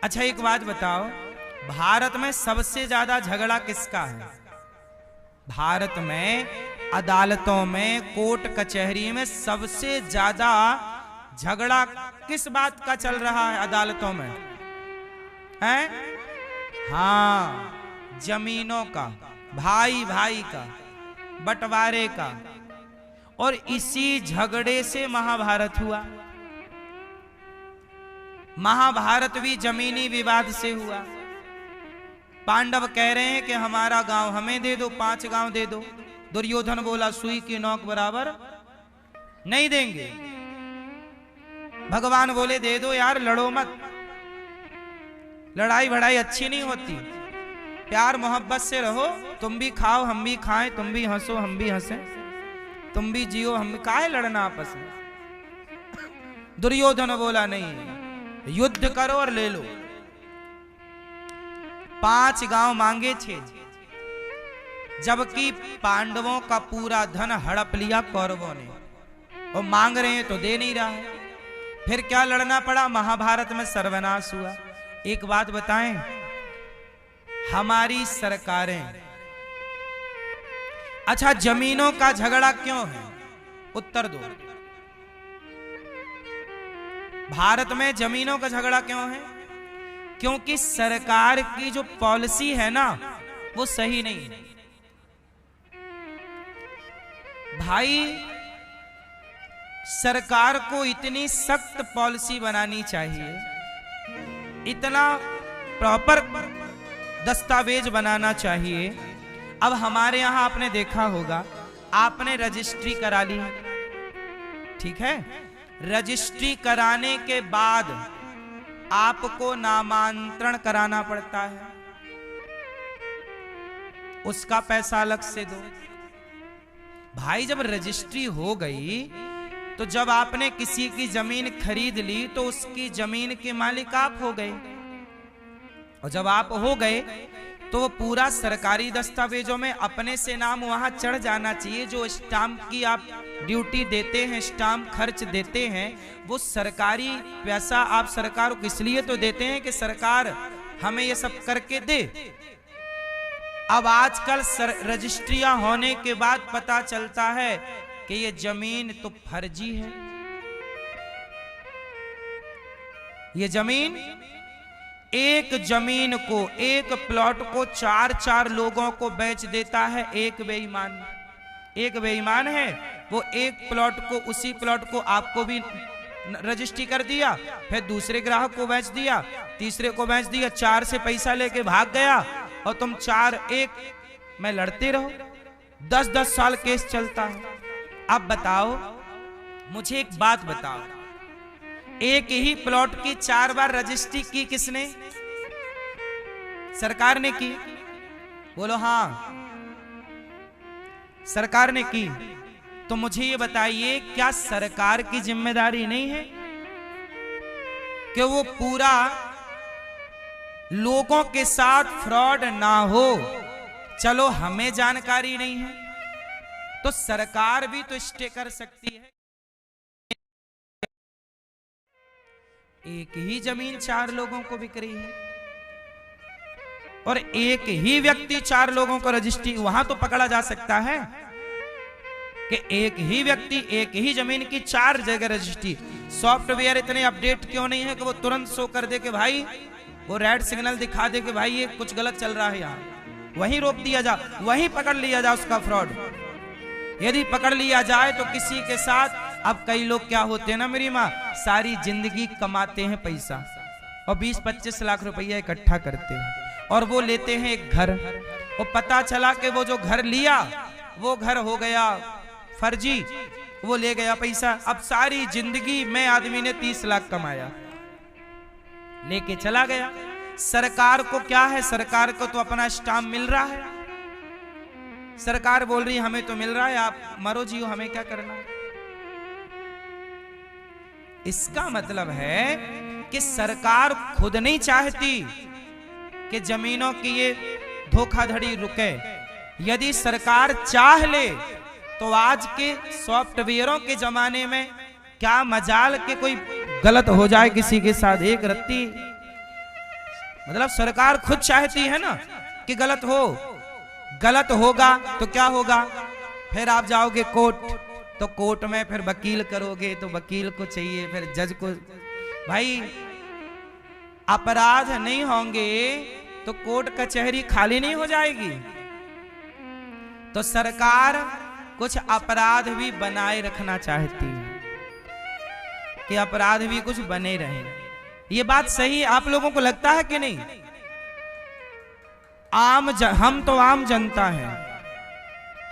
अच्छा एक बात बताओ, भारत में सबसे ज्यादा झगड़ा किसका है? भारत में अदालतों में, कोर्ट कचहरी में सबसे ज्यादा झगड़ा किस बात का चल रहा है अदालतों में? हैं? हाँ, जमीनों का, भाई भाई का, बंटवारे का। और इसी झगड़े से महाभारत हुआ। महाभारत भी जमीनी विवाद से हुआ। पांडव कह रहे हैं कि हमारा गांव हमें दे दो, 5 गांव दे दो। दुर्योधन बोला सुई की नोक बराबर नहीं देंगे। भगवान बोले दे दो यार, लड़ो मत, लड़ाई भड़ाई अच्छी नहीं होती, प्यार मोहब्बत से रहो, तुम भी खाओ हम भी खाएं, तुम भी हंसो हम भी हंसें, तुम भी जियो हम भी, काहे लड़ना आपस में। दुर्योधन बोला नहीं, युद्ध करो और ले लो। 5 गांव मांगे 6, जबकि पांडवों का पूरा धन हड़प लिया कौरवों ने, और मांग रहे हैं तो दे नहीं रहा है। फिर क्या लड़ना पड़ा? महाभारत में सर्वनाश हुआ। एक बात बताएं, हमारी सरकारें, अच्छा जमीनों का झगड़ा क्यों है? उत्तर दो। भारत में जमीनों का झगड़ा क्यों है? क्योंकि सरकार की जो पॉलिसी है ना, वो सही नहीं है। भाई सरकार को इतनी सख्त पॉलिसी बनानी चाहिए, इतना प्रॉपर दस्तावेज बनाना चाहिए। अब हमारे यहां आपने देखा होगा, आपने रजिस्ट्री करा ली, ठीक है, रजिस्ट्री कराने के बाद आपको नामांतरण कराना पड़ता है, उसका पैसा अलग से दो। भाई जब रजिस्ट्री हो गई, तो जब आपने किसी की जमीन खरीद ली तो उसकी जमीन के मालिक आप हो गए, और जब आप हो गए तो वो पूरा सरकारी दस्तावेजों में अपने से नाम वहां चढ़ जाना चाहिए। जो स्टाम्प की आप ड्यूटी देते हैं, स्टाम्प खर्च देते हैं, वो सरकारी पैसा आप सरकार को इसलिए तो देते हैं कि सरकार हमें ये सब करके दे। अब आजकल रजिस्ट्रियां होने के बाद पता चलता है कि ये जमीन तो फर्जी है, ये जमीन, एक जमीन को, एक प्लॉट को 4-4 लोगों को बेच देता है एक बेईमान। एक बेईमान है, वो एक प्लॉट को, उसी प्लॉट को आपको भी रजिस्ट्री कर दिया, फिर दूसरे ग्राहक को बेच दिया, तीसरे को बेच दिया, 4 से पैसा लेके भाग गया, और तुम 4-1 में लड़ते रहो। 10-10 साल केस चलता है। अब बताओ, मुझे एक बात बताओ, एक ही प्लॉट की 4 बार रजिस्ट्री की किसने? सरकार ने की। बोलो हाँ, सरकार ने की। तो मुझे ये बताइए, क्या सरकार की जिम्मेदारी नहीं है कि वो पूरा लोगों के साथ फ्रॉड ना हो? चलो हमें जानकारी नहीं है, तो सरकार भी तो स्टे कर सकती है। एक ही जमीन 4 लोगों को बिक रही है, और एक ही व्यक्ति 4 लोगों को रजिस्ट्री, वहां तो पकड़ा जा सकता है कि एक ही व्यक्ति एक ही जमीन की 4 जगह रजिस्ट्री। सॉफ्टवेयर इतने अपडेट क्यों नहीं है कि वो तुरंत शो कर दे कि भाई, वो रेड सिग्नल दिखा दे कि भाई ये कुछ गलत चल रहा है यहाँ, वहीं रोक दिया जा, वहीं पकड़ लिया जा उसका फ्रॉड। यदि पकड़ लिया जाए तो किसी के साथ, अब कई लोग क्या होते हैं ना मेरी माँ, सारी जिंदगी कमाते हैं पैसा और 20-25 लाख रुपया इकट्ठा करते हैं, और वो लेते हैं एक घर, और पता चला कि वो जो घर लिया वो घर हो गया फर्जी, वो ले गया पैसा। अब सारी जिंदगी में आदमी ने 30 लाख कमाया, लेके चला गया। सरकार को क्या है? सरकार को तो अपना स्टाम्प मिल रहा है, सरकार बोल रही है हमें तो मिल रहा है, आप मरो जियो, हमें क्या करना। इसका मतलब है कि सरकार खुद नहीं चाहती कि जमीनों की ये धोखाधड़ी रुके। यदि सरकार चाह ले तो आज के सॉफ्टवेयरों के जमाने में क्या मजाल के कोई गलत हो जाए किसी के साथ, एक रत्ती मतलब सरकार खुद चाहती है ना कि गलत हो, गलत होगा तो क्या होगा, फिर आप जाओगे कोर्ट, तो कोर्ट में फिर वकील करोगे तो वकील को चाहिए, फिर जज को। भाई अपराध नहीं होंगे तो कोर्ट कचहरी खाली नहीं हो जाएगी। तो सरकार कुछ अपराध भी बनाए रखना चाहती है कि अपराध भी कुछ बने रहे। ये बात सही आप लोगों को लगता है कि नहीं? हम तो आम जनता हैं,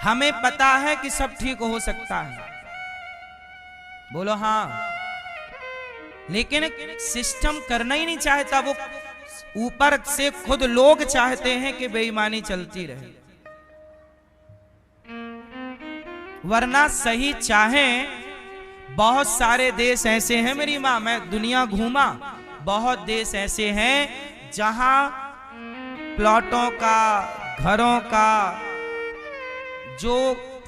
हमें पता है कि सब ठीक हो सकता है, बोलो हाँ, लेकिन सिस्टम करना ही नहीं चाहता। वो ऊपर से खुद लोग चाहते हैं कि बेईमानी चलती रहे, वरना सही चाहें। बहुत सारे देश ऐसे हैं मेरी माँ, मैं दुनिया घूमा, बहुत देश ऐसे हैं जहां प्लॉटों का, घरों का जो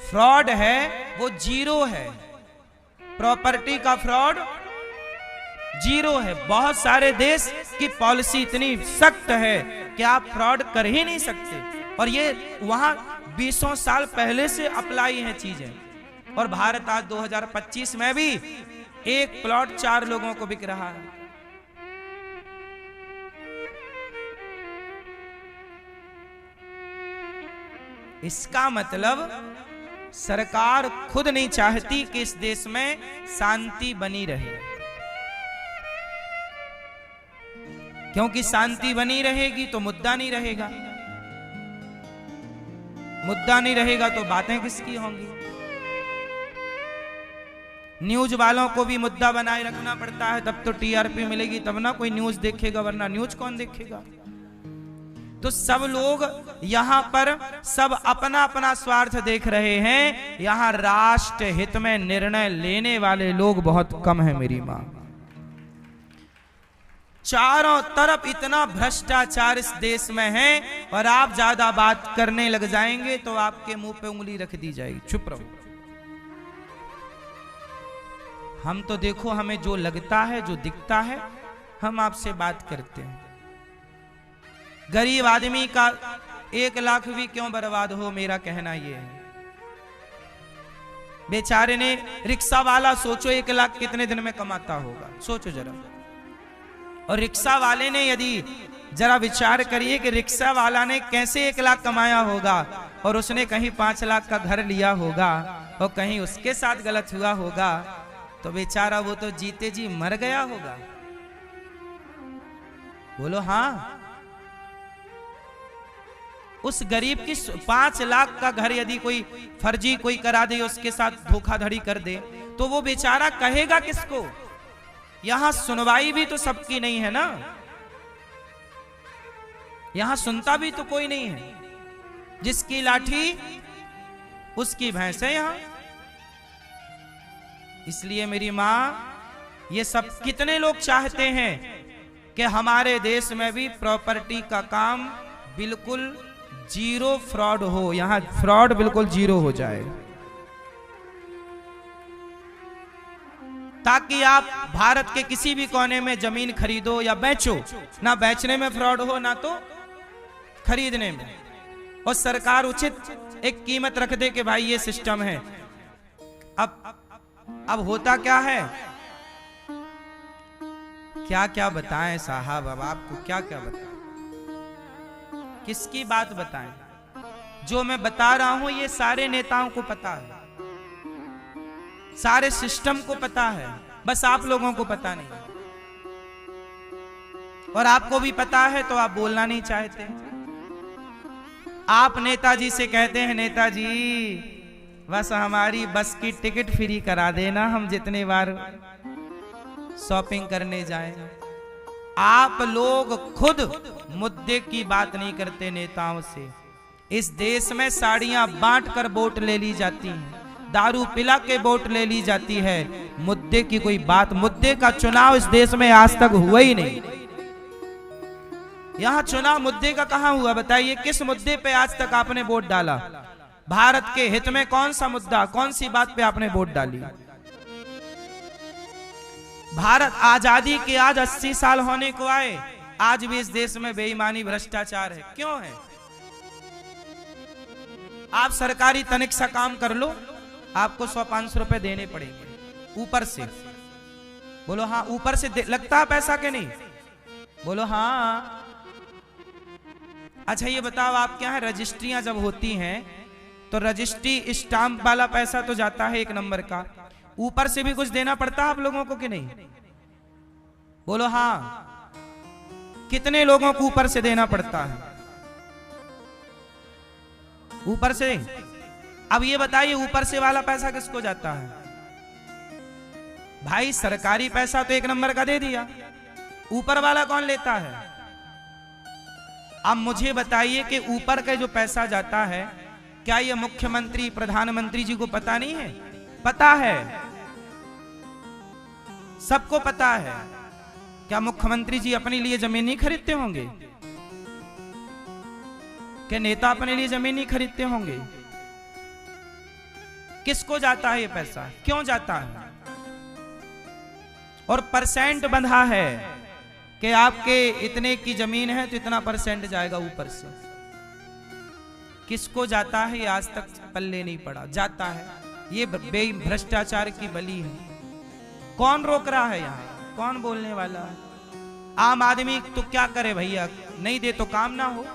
फ्रॉड है वो जीरो है, प्रॉपर्टी का फ्रॉड जीरो है। बहुत सारे देश की पॉलिसी इतनी सख्त है कि आप फ्रॉड कर ही नहीं सकते, और ये वहां 20 साल पहले से अप्लाई है चीजें। और भारत आज 2025 में भी एक प्लॉट 4 लोगों को बिक रहा है। इसका मतलब सरकार खुद नहीं चाहती कि इस देश में शांति बनी रहे, क्योंकि शांति बनी रहेगी तो मुद्दा नहीं रहेगा, मुद्दा नहीं रहेगा तो बातें किसकी होंगी। न्यूज वालों को भी मुद्दा बनाए रखना पड़ता है, तब तो टीआरपी मिलेगी, तब ना कोई न्यूज देखेगा, वरना न्यूज कौन देखेगा। तो सब लोग यहां पर सब अपना अपना स्वार्थ देख रहे हैं, यहां राष्ट्र हित में निर्णय लेने वाले लोग बहुत कम हैं मेरी मां। चारों तरफ इतना भ्रष्टाचार इस देश में है, और आप ज्यादा बात करने लग जाएंगे तो आपके मुंह पे उंगली रख दी जाएगी, चुप रहो। हम तो देखो, हमें जो लगता है, जो दिखता है, हम आपसे बात करते हैं। गरीब आदमी का 1 लाख भी क्यों बर्बाद हो, मेरा कहना यह है। बेचारे ने, रिक्शा वाला सोचो 1 लाख कितने दिन में कमाता होगा, सोचो जरा। और रिक्शा वाले ने, यदि जरा विचार करिए कि रिक्शा वाला ने कैसे 1 लाख कमाया होगा, और उसने कहीं 5 लाख का घर लिया होगा, और कहीं उसके साथ गलत हुआ होगा, तो बेचारा वो तो जीते जी मर गया होगा, बोलो हाँ। उस गरीब की 5 लाख का घर यदि कोई फर्जी कोई करा दे, उसके साथ धोखाधड़ी कर दे, तो वो बेचारा कहेगा किसको? यहां सुनवाई भी तो सबकी नहीं है ना, यहां सुनता भी तो कोई नहीं है। जिसकी लाठी उसकी भैंस है यहां। इसलिए मेरी मां, ये सब कितने लोग चाहते हैं कि हमारे देश में भी प्रॉपर्टी का काम बिल्कुल जीरो फ्रॉड हो, यहां फ्रॉड बिल्कुल जीरो हो जाए, ताकि आप भारत के किसी भी कोने में जमीन खरीदो या बेचो, ना बेचने में फ्रॉड हो, ना तो खरीदने में, और सरकार उचित एक कीमत रख दे कि भाई ये सिस्टम है। अब होता क्या है, क्या क्या बताएं साहब, अब आपको क्या क्या बताएं, किसकी बात बताएं? जो मैं बता रहा हूं ये सारे नेताओं को पता है, सारे सिस्टम को पता है, बस आप लोगों को पता नहीं। और आपको भी पता है तो आप बोलना नहीं चाहते। आप नेताजी से कहते हैं, नेताजी बस हमारी बस की टिकट फ्री करा देना, हम जितने बार शॉपिंग करने जाएं। आप लोग खुद मुद्दे की बात नहीं करते नेताओं से। इस देश में साड़ियां बांट कर वोट ले ली जाती हैं, दारू पिला के वोट ले ली जाती है, मुद्दे की कोई बात, मुद्दे का चुनाव इस देश में आज तक हुआ ही नहीं। यहां चुनाव मुद्दे का कहां हुआ, बताइए? किस मुद्दे पे आज तक आपने वोट डाला? भारत के हित में कौन सा मुद्दा, कौन सी बात पे आपने वोट डाली? भारत आजादी के आज 80 साल होने को आए, आज भी इस देश में बेईमानी भ्रष्टाचार है। क्यों है? आप सरकारी तनिक सा काम कर लो, आपको 100-500 रुपए देने पड़ेंगे ऊपर से। बोलो हाँ, ऊपर से लगता है पैसा के नहीं? बोलो हाँ। अच्छा ये बताओ, आप क्या है, रजिस्ट्रियां जब होती हैं तो रजिस्ट्री स्टाम्प वाला पैसा तो जाता है 1 नंबर का, ऊपर से भी कुछ देना पड़ता है आप लोगों को कि नहीं? बोलो हाँ। कितने लोगों को ऊपर से देना पड़ता है? ऊपर से। अब ये बताइए, ऊपर से वाला पैसा किसको जाता है? भाई सरकारी पैसा तो 1 नंबर का दे दिया, ऊपर वाला कौन लेता है? अब मुझे बताइए कि ऊपर का जो पैसा जाता है, क्या ये मुख्यमंत्री प्रधानमंत्री जी को पता नहीं है? पता है, सबको पता है। क्या मुख्यमंत्री जी अपने लिए जमीन नहीं खरीदते होंगे? क्या नेता अपने लिए जमीन नहीं खरीदते होंगे? किसको जाता है ये पैसा? क्यों जाता है? और परसेंट बंधा है कि आपके इतने की जमीन है तो इतना परसेंट जाएगा ऊपर से। किसको जाता है ये आज तक पल्ले नहीं पड़ा। जाता है, ये भ्रष्टाचार की बलि है। कौन रोक रहा है यहाँ? कौन बोलने वाला है? आम आदमी तो क्या करे भैया, नहीं दे तो काम ना हो।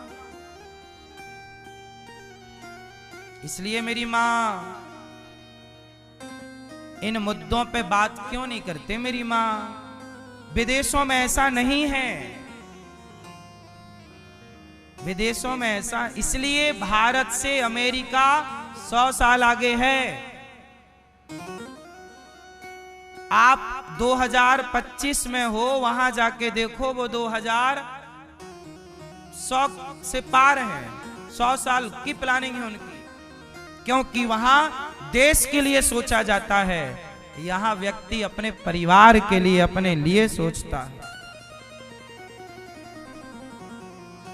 इसलिए मेरी माँ इन मुद्दों पे बात क्यों नहीं करते मेरी माँ? विदेशों में ऐसा नहीं है, विदेशों में ऐसा, इसलिए भारत से अमेरिका 100 साल आगे है। आप 2025 में हो, वहां जाके देखो, वो 2100 से पार है। 100 साल की प्लानिंग है उनकी, क्योंकि वहां देश के लिए सोचा जाता है, यहां व्यक्ति अपने परिवार के लिए, अपने लिए सोचता है।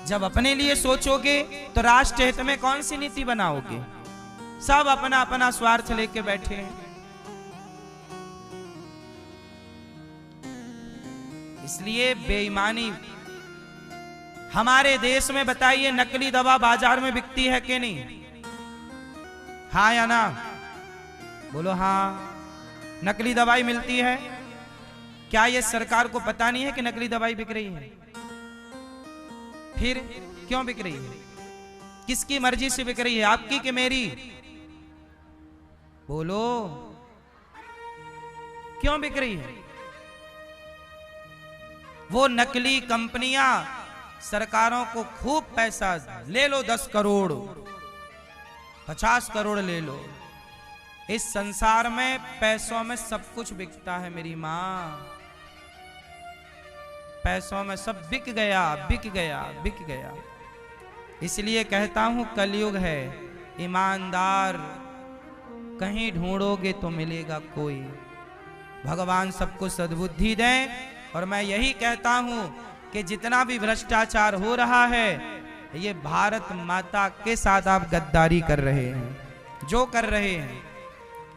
जब अपने लिए सोचोगे तो राष्ट्र हित में कौन सी नीति बनाओगे? सब अपना अपना स्वार्थ लेके बैठे हैं। इसलिए बेईमानी हमारे देश में, बताइए, नकली दवा बाजार में बिकती है कि नहीं? हाँ या ना? बोलो हाँ। नकली दवाई मिलती है। क्या ये सरकार को पता नहीं है कि नकली दवाई बिक रही है? फिर क्यों बिक रही है? किसकी मर्जी से बिक रही है, आपकी कि मेरी? बोलो, क्यों बिक रही है? वो नकली कंपनियां सरकारों को खूब पैसा, ले लो 10 करोड़ 50 करोड़ ले लो। इस संसार में पैसों में सब कुछ बिकता है मेरी माँ। पैसों में सब बिक गया, बिक गया, बिक गया। इसलिए कहता हूं, कलयुग है, ईमानदार कहीं ढूंढोगे तो मिलेगा कोई। भगवान सबको सद्बुद्धि दें। और मैं यही कहता हूं कि जितना भी भ्रष्टाचार हो रहा है, ये भारत माता के साथ आप गद्दारी कर रहे हैं, जो कर रहे हैं।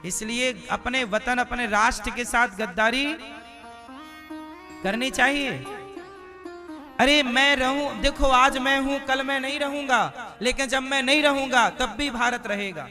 इसलिए अपने वतन, अपने राष्ट्र के साथ गद्दारी करनी चाहिए। अरे मैं रहूं, देखो आज मैं हूं, कल मैं नहीं रहूंगा, लेकिन जब मैं नहीं रहूंगा तब भी भारत रहेगा।